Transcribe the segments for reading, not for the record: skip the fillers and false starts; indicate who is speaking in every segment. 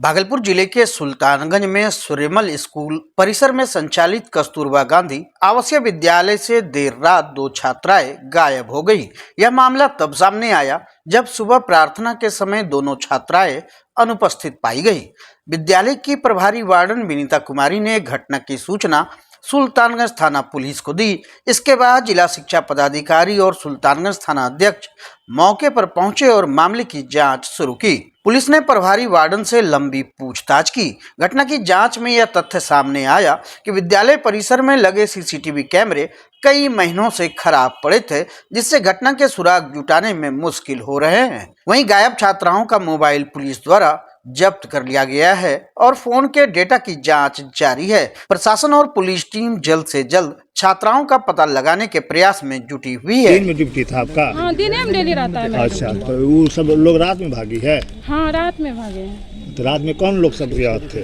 Speaker 1: भागलपुर जिले के सुल्तानगंज में सुरेमल स्कूल परिसर में संचालित कस्तूरबा गांधी आवासीय विद्यालय से देर रात 2 छात्राएं गायब हो गई। यह मामला तब सामने आया जब सुबह प्रार्थना के समय दोनों छात्राएं अनुपस्थित पाई गई। विद्यालय की प्रभारी वार्डन विनीता कुमारी ने घटना की सूचना सुल्तानगंज थाना पुलिस को दी। इसके बाद जिला शिक्षा पदाधिकारी और सुल्तानगंज थाना अध्यक्ष मौके पर पहुंचे और मामले की जांच शुरू की। पुलिस ने प्रभारी वार्डन से लंबी पूछताछ की। घटना की जांच में यह तथ्य सामने आया कि विद्यालय परिसर में लगे सीसीटीवी कैमरे कई महीनों से खराब पड़े थे, जिससे घटना के सुराग जुटाने में मुश्किल हो रहे हैं। वहीं गायब छात्राओं का मोबाइल पुलिस द्वारा जब्त कर लिया गया है और फोन के डेटा की जांच जारी है। प्रशासन और पुलिस टीम जल्द से जल्द छात्राओं का पता लगाने के प्रयास में जुटी हुई है।
Speaker 2: दिन में ड्यूटी था आपका?
Speaker 3: हाँ, दिन में डेली रहता है मेरा।
Speaker 2: अच्छा, तो वो सब लोग रात में भागी है?
Speaker 3: हाँ, रात में भागे हैं।
Speaker 2: तो रात में कौन लोग सब थे?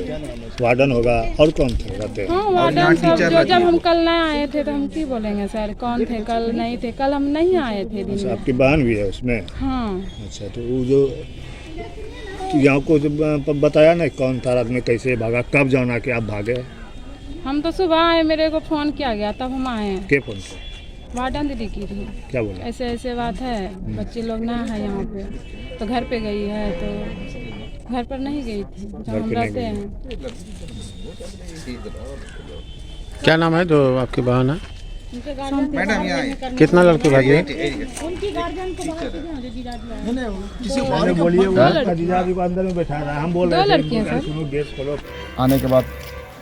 Speaker 2: वार्डन होगा और कौन थे रहते?
Speaker 3: हाँ, वार्डन सब जो जब हम कल नहीं आए थे तो हम की बोलेंगे सर, कौन थे? कल नहीं थे, कल हम नहीं आए थे दिन में।
Speaker 2: आपकी बहन भी है उसमें?
Speaker 3: हाँ।
Speaker 2: अच्छा, तो वो जो यहाँ को बताया नहीं कौन था रात में, कैसे भागा, कब जाना कि आप भागे?
Speaker 3: हम तो सुबह आए, मेरे को फोन किया गया तब हम आए हैं।
Speaker 2: के फोन किया?
Speaker 3: वार्डन दीदी की थी।
Speaker 2: क्या बोला?
Speaker 3: ऐसे ऐसे बात है, बच्चे लोग ना है यहाँ पे, तो घर पे गई है। तो घर पर नहीं गई थी, जहाँ हम रहते हैं।
Speaker 4: क्या नाम है जो आपकी बहन है?
Speaker 3: कितना
Speaker 4: लड़के भागे हैं?
Speaker 3: उनकी गार्जियन को
Speaker 2: बोलिए, को अंदर में बैठा रहा है। हम बोल रहे थे सुनो, गेट खोलो।
Speaker 5: आने के बाद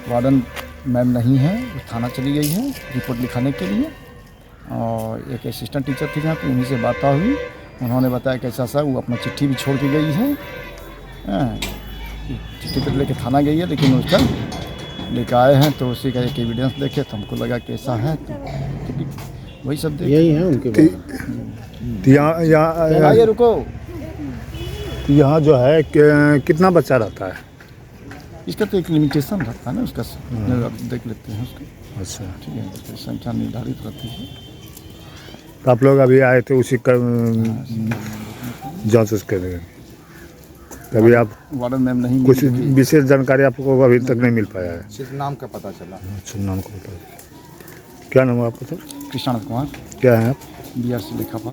Speaker 5: वार्डन मैम नहीं है, थाना चली गई है रिपोर्ट लिखाने के लिए। और एक असिस्टेंट टीचर थी यहाँ पे, उन्हीं से बात हुई। उन्होंने बताया कि ऐसा वो अपना चिट्ठी भी छोड़ के गई है। चिट्ठी पर लेके थाना गई है, लेकिन उसका लेकर आए हैं तो उसी का एक एविडेंस देखे तो हमको लगा कि ऐसा है, तो वही सब
Speaker 4: यही है उनके।
Speaker 5: यहाँ रुको,
Speaker 2: यहाँ जो है कितना बच्चा रहता है?
Speaker 5: इसका तो एक लिमिटेशन रहता है ना, उसका देख लेते हैं उसको।
Speaker 2: अच्छा,
Speaker 5: ठीक है, तो संख्या निर्धारित रहती है।
Speaker 2: तो आप लोग अभी आए थे उसी का जांच उसके लिए? अभी आप
Speaker 5: वार्डन मैम नहीं,
Speaker 2: कुछ विशेष जानकारी आपको अभी तक नहीं मिल पाया है?
Speaker 5: सिर्फ नाम का पता चला।
Speaker 2: अच्छा, नाम का पता। क्या नाम है आपका? सर
Speaker 5: कृष्ण कुमार।
Speaker 2: क्या है आप?
Speaker 5: BRC लेखा।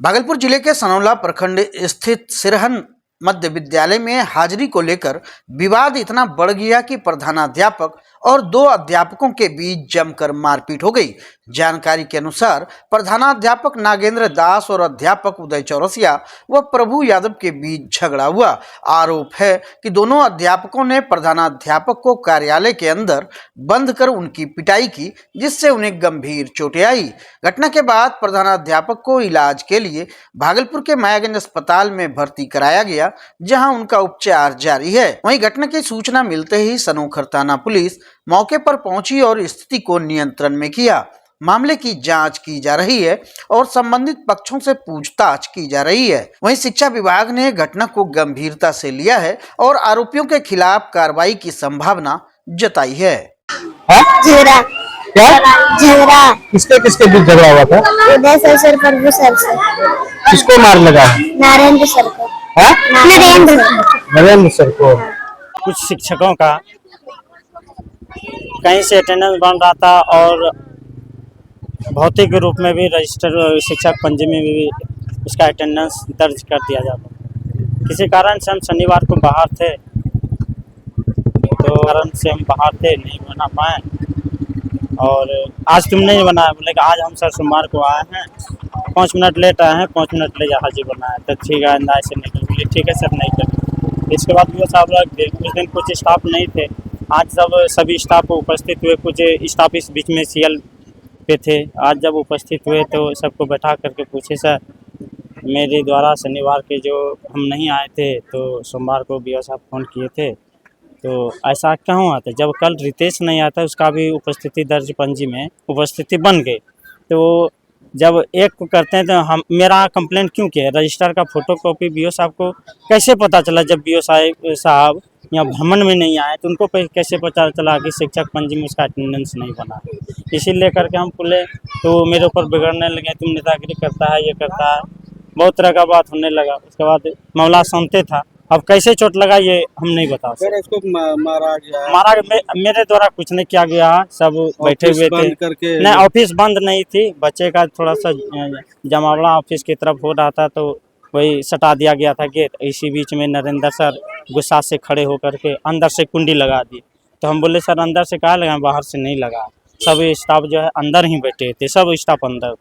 Speaker 1: भागलपुर जिले के सनौला प्रखंड स्थित सिरहन मध्य विद्यालय में हाजिरी को लेकर विवाद इतना बढ़ गया कि प्रधानाध्यापक और 2 अध्यापकों के बीच जमकर मारपीट हो गई। जानकारी के अनुसार प्रधानाध्यापक नागेंद्र दास और अध्यापक उदय चौरसिया व प्रभु यादव के बीच झगड़ा हुआ। आरोप है कि दोनों अध्यापकों ने प्रधानाध्यापक को कार्यालय के अंदर बंद कर उनकी पिटाई की, जिससे उन्हें गंभीर चोटें आई। घटना के बाद प्रधानाध्यापक को इलाज के लिए भागलपुर के मायागंज अस्पताल में भर्ती कराया गया, जहां उनका उपचार जारी है। वहीं घटना की सूचना मिलते ही सनोखर थाना पुलिस मौके पर पहुंची और स्थिति को नियंत्रण में किया। मामले की जांच की जा रही है और संबंधित पक्षों से पूछताछ की जा रही है। वहीं शिक्षा विभाग ने घटना को गंभीरता से लिया है और आरोपियों के खिलाफ कार्रवाई की संभावना जताई है।
Speaker 6: झगड़ा झगड़ा
Speaker 4: किसके किसके बीच झगड़ा हुआ था?
Speaker 6: उदय सर प्रभु सर से।
Speaker 4: किसको मार लगा?
Speaker 6: नारायण सर को।
Speaker 4: नरेंद्र सर को।
Speaker 7: कुछ शिक्षकों का कहीं से अटेंडेंस बन रहा था और भौतिक रूप में भी रजिस्टर शिक्षक पंजी में भी उसका अटेंडेंस दर्ज कर दिया जाता। किसी कारण से हम शनिवार को बाहर थे, तो कारण से हम बाहर थे, नहीं बना पाए। और आज तुम नहीं बनाया, बोले कि आज हम सर सोमवार को आए हैं, 5 मिनट लेट आए हैं, 5 मिनट ले हाजिर बनाया। तो ठीक है, अंदाज से निकल बोले ठीक है सर, नहीं कर। इसके बाद भी साहब उस दिन कुछ स्टाफ नहीं थे। आज जब सभी स्टाफ उपस्थित हुए, कुछ स्टाफ इस बीच में CL पे थे। आज जब उपस्थित हुए तो सबको बैठा करके पूछे, सर मेरे द्वारा शनिवार के जो हम नहीं आए थे तो सोमवार को BO साहब फ़ोन किए थे, तो ऐसा क्यों हुआ था? जब कल रितेश नहीं आया था, उसका भी उपस्थिति दर्ज पंजी में उपस्थिति बन गई। तो जब एक को करते हैं तो हम मेरा कंप्लेंट क्यों किया? रजिस्टर का फोटोकॉपी BO साहब को कैसे पता चला? जब BO साहब यहाँ भ्रमण में नहीं आए तो उनको कैसे पता चला कि शिक्षक पंजी में उसका अटेंडेंस नहीं बना? इसीलिए करके हम बोले, तो मेरे ऊपर बिगड़ने लगे, तुम नेतागिरी करता है, ये करता है। बहुत तरह का बात होने लगा। उसके बाद मामला शांति था। अब कैसे चोट लगा ये हम नहीं बता सकते।
Speaker 8: फिर इसको मारा गया,
Speaker 7: मारा मेरे द्वारा कुछ नहीं किया गया है, सब बैठे
Speaker 8: ऑफिस
Speaker 7: हुए थे।
Speaker 8: बंद करके
Speaker 7: नहीं, ऑफिस बंद नहीं थी, बच्चे का थोड़ा सा जमावड़ा ऑफिस की तरफ हो रहा था तो वही सटा दिया गया था गेट। इसी बीच में नरेंद्र सर गुस्सा से खड़े होकर के अंदर से कुंडी लगा दी। तो हम बोले सर अंदर से कहाँ लगा, बाहर से नहीं लगा। सब स्टाफ जो है अंदर ही बैठे थे, सब स्टाफ अंदर।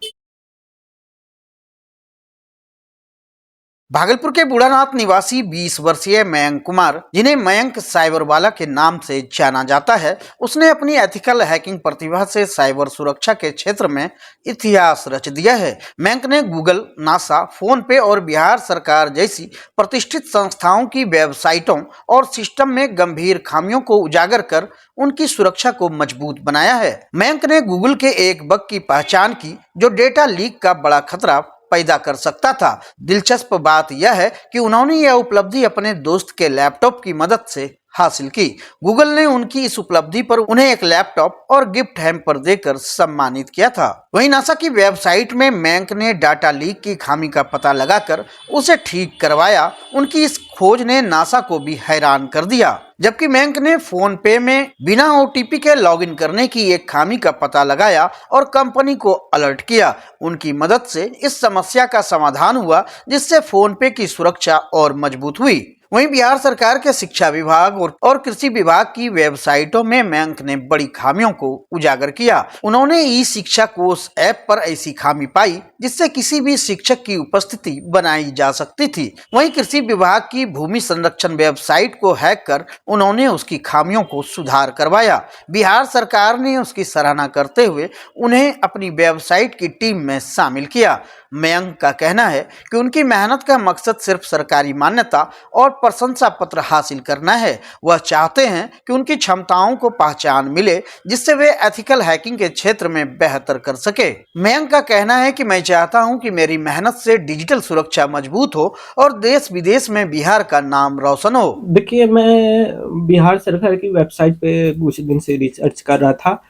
Speaker 1: भागलपुर के बूढ़ानाथ निवासी 20 वर्षीय मयंक कुमार, जिन्हें मयंक साइबरवाला के नाम से जाना जाता है, उसने अपनी एथिकल हैकिंग प्रतिभा से साइबर सुरक्षा के क्षेत्र में इतिहास रच दिया है। मयंक ने गूगल, नासा, फोन पे और बिहार सरकार जैसी प्रतिष्ठित संस्थाओं की वेबसाइटों और सिस्टम में गंभीर खामियों को उजागर कर उनकी सुरक्षा को मजबूत बनाया है। मयंक ने गूगल के एक बग की पहचान की जो डेटा लीक का बड़ा खतरा पैदा कर सकता था। दिलचस्प बात यह है कि उन्होंने यह उपलब्धि अपने दोस्त के लैपटॉप की मदद से हासिल की। गूगल ने उनकी इस उपलब्धि पर उन्हें एक लैपटॉप और गिफ्ट हैम्पर देकर सम्मानित किया था। वहीं नासा की वेबसाइट में मयंक ने डाटा लीक की खामी का पता लगाकर उसे ठीक करवाया। उनकी इस खोज ने नासा को भी हैरान कर दिया। जबकि मयंक ने फोन पे में बिना OTP के लॉगिन करने की एक खामी का पता लगाया और कंपनी को अलर्ट किया। उनकी मदद से इस समस्या का समाधान हुआ, जिससे फोन पे की सुरक्षा और मजबूत हुई। वहीं बिहार सरकार के शिक्षा विभाग और कृषि विभाग की वेबसाइटों में मयंक ने बड़ी खामियों को उजागर किया। उन्होंने ई शिक्षा कोष ऐप पर ऐसी खामी पाई जिससे किसी भी शिक्षक की उपस्थिति बनाई जा सकती थी। वहीं कृषि विभाग की भूमि संरक्षण वेबसाइट को हैक कर उन्होंने उसकी खामियों को सुधार करवाया। बिहार सरकार ने उसकी सराहना करते हुए उन्हें अपनी वेबसाइट की टीम में शामिल किया। मयंक का कहना है कि उनकी मेहनत का मकसद सिर्फ सरकारी मान्यता और प्रशंसा पत्र हासिल करना है। वह चाहते हैं कि उनकी क्षमताओं को पहचान मिले, जिससे वे एथिकल हैकिंग के क्षेत्र में बेहतर कर सके। मयंक का कहना है कि मैं चाहता हूं कि मेरी मेहनत से डिजिटल सुरक्षा मजबूत हो और देश विदेश में बिहार का नाम रोशन हो।
Speaker 9: देखिए, मैं बिहार सरकार की वेबसाइट पे कुछ दिन से रिसर्च कर रहा था,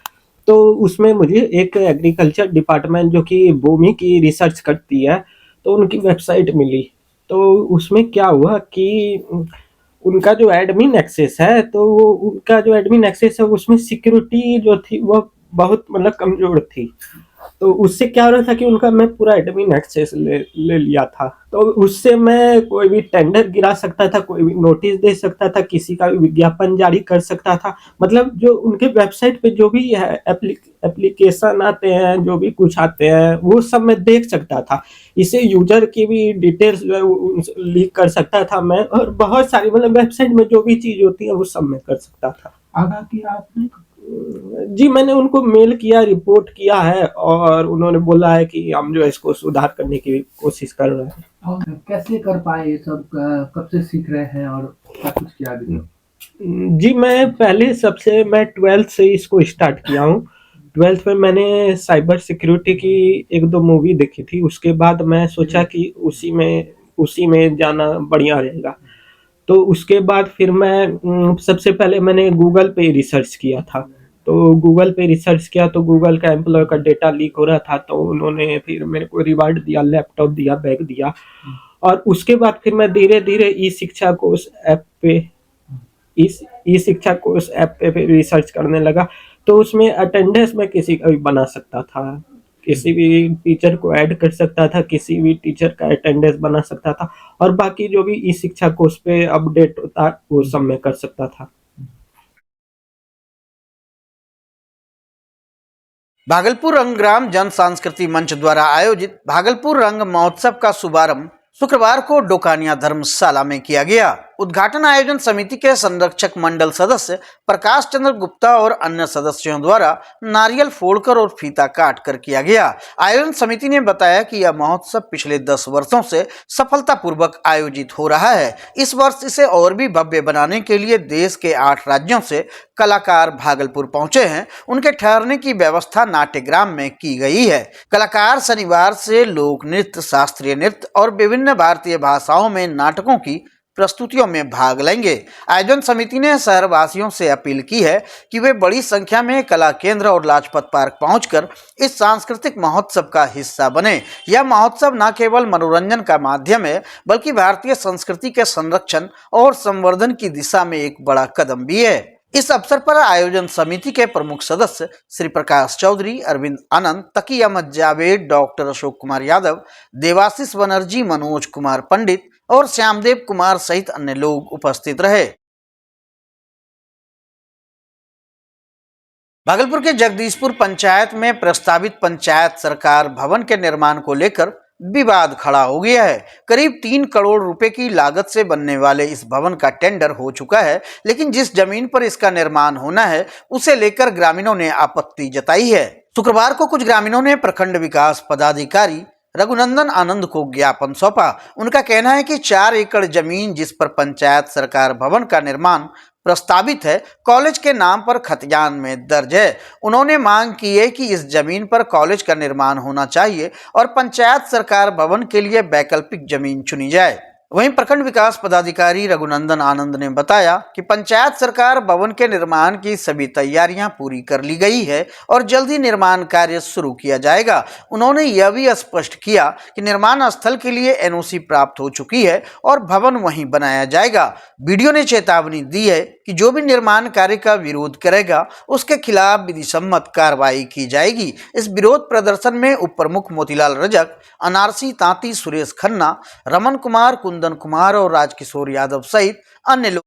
Speaker 9: तो उसमें मुझे एक एग्रीकल्चर डिपार्टमेंट जो कि भूमि की रिसर्च करती है, तो उनकी वेबसाइट मिली। तो उसमें क्या हुआ कि उनका जो एडमिन एक्सेस है, तो वो उनका जो एडमिन एक्सेस है उसमें सिक्योरिटी जो थी वो बहुत मतलब कमज़ोर थी। तो उससे क्या हो रहा था कि उनका मैं पूरा एडमिन एक्सेस ले लिया था। तो उससे मैं कोई भी टेंडर गिरा सकता था, कोई भी नोटिस दे सकता था, किसी का भी विज्ञापन जारी कर सकता था। मतलब जो उनके वेबसाइट पे जो भी है एप्लीकेशन आते हैं, जो भी कुछ आते हैं, वो सब मैं देख सकता था। इसे यूजर की भी डिटेल्स जो है लीक कर सकता था मैं, और बहुत सारी मतलब वेबसाइट में जो भी चीज़ होती है वो सब मैं कर सकता था।
Speaker 10: आगाह किया आपने?
Speaker 9: जी, मैंने उनको मेल किया, रिपोर्ट किया है, और उन्होंने बोला है कि हम जो है इसको सुधार करने की कोशिश कर रहे हैं।
Speaker 10: और कैसे कर पाए ये सब? कब से सीख रहे हैं और क्या कुछ किया अभी?
Speaker 9: जी, मैं 12th से इसको स्टार्ट किया हूँ। 12th में मैंने साइबर सिक्योरिटी की 1-2 मूवी देखी थी। उसके बाद मैं सोचा कि उसी में जाना बढ़िया रहेगा। तो उसके बाद फिर मैं सबसे पहले मैंने गूगल पे रिसर्च किया था। तो गूगल पे रिसर्च किया तो गूगल का एम्प्लॉय का डेटा लीक हो रहा था, तो उन्होंने फिर मेरे को रिवार्ड दिया, लैपटॉप दिया, बैग दिया। और उसके बाद फिर मैं धीरे-धीरे ई शिक्षा कोर्स ऐप पे रिसर्च करने लगा। तो उसमें अटेंडेंस में किसी का भी बना सकता था, किसी भी टीचर को ऐड कर सकता था, किसी भी टीचर का अटेंडेंस बना सकता था, और बाकी जो भी ई शिक्षा कोर्स पे अपडेट होता वो सब मैं कर सकता था।
Speaker 1: भागलपुर रंगग्राम जन सांस्कृतिक मंच द्वारा आयोजित भागलपुर रंग महोत्सव का शुभारंभ शुक्रवार को डोकानिया धर्मशाला में किया गया। उद्घाटन आयोजन समिति के संरक्षक मंडल सदस्य प्रकाश चंद्र गुप्ता और अन्य सदस्यों द्वारा नारियल फोड़कर और फीता काट कर किया गया। आयोजन समिति ने बताया कि यह महोत्सव पिछले 10 वर्षों से सफलतापूर्वक आयोजित हो रहा है। इस वर्ष इसे और भी भव्य बनाने के लिए देश के 8 राज्यों से कलाकार भागलपुर पहुंचे हैं। उनके ठहरने की व्यवस्था नाट्यग्राम में की गई है। कलाकार शनिवार से लोक नृत्य, शास्त्रीय नृत्य और विभिन्न भारतीय भाषाओं में नाटकों की प्रस्तुतियों में भाग लेंगे। आयोजन समिति ने शहरवासियों से अपील की है कि वे बड़ी संख्या में कला केंद्र और लाजपत पार्क पहुंचकर इस सांस्कृतिक महोत्सव का हिस्सा बने। यह महोत्सव न केवल मनोरंजन का माध्यम है बल्कि भारतीय संस्कृति के संरक्षण और संवर्धन की दिशा में एक बड़ा कदम भी है। इस अवसर पर आयोजन समिति के प्रमुख सदस्य श्री प्रकाश चौधरी, अरविंद आनंद, तकी अहमद जावेद, डॉक्टर अशोक कुमार यादव, देवाशीष बनर्जी, मनोज कुमार पंडित और श्यामदेव कुमार सहित अन्य लोग उपस्थित रहे। भागलपुर के जगदीशपुर पंचायत में प्रस्तावित पंचायत सरकार भवन के निर्माण को लेकर विवाद खड़ा हो गया है। करीब 3 करोड़ रुपए की लागत से बनने वाले इस भवन का टेंडर हो चुका है, लेकिन जिस जमीन पर इसका निर्माण होना है उसे लेकर ग्रामीणों ने आपत्ति जताई है। शुक्रवार को कुछ ग्रामीणों ने प्रखंड विकास पदाधिकारी रघुनंदन आनंद को ज्ञापन सौंपा। उनका कहना है कि 4 एकड़ जमीन जिस पर पंचायत सरकार भवन का निर्माण प्रस्तावित है, कॉलेज के नाम पर खतियान में दर्ज है। उन्होंने मांग की है कि इस जमीन पर कॉलेज का निर्माण होना चाहिए और पंचायत सरकार भवन के लिए वैकल्पिक जमीन चुनी जाए। वहीं प्रखंड विकास पदाधिकारी रघुनंदन आनंद ने बताया कि पंचायत सरकार भवन के निर्माण की सभी तैयारियां पूरी कर ली गई है और जल्द ही निर्माण कार्य शुरू किया जाएगा। उन्होंने यह भी स्पष्ट किया कि निर्माण स्थल के लिए एनओसी प्राप्त हो चुकी है और भवन वहीं बनाया जाएगा। वीडियो ने चेतावनी दी है कि जो भी निर्माण कार्य का विरोध करेगा उसके खिलाफ विधि सम्मत कार्रवाई की जाएगी। इस विरोध प्रदर्शन में उप प्रमुख मोतीलाल रजक, अनारसी तांती, सुरेश खन्ना, रमन कुमार, कुंदन कुमार और राजकिशोर यादव सहित अन्य लोग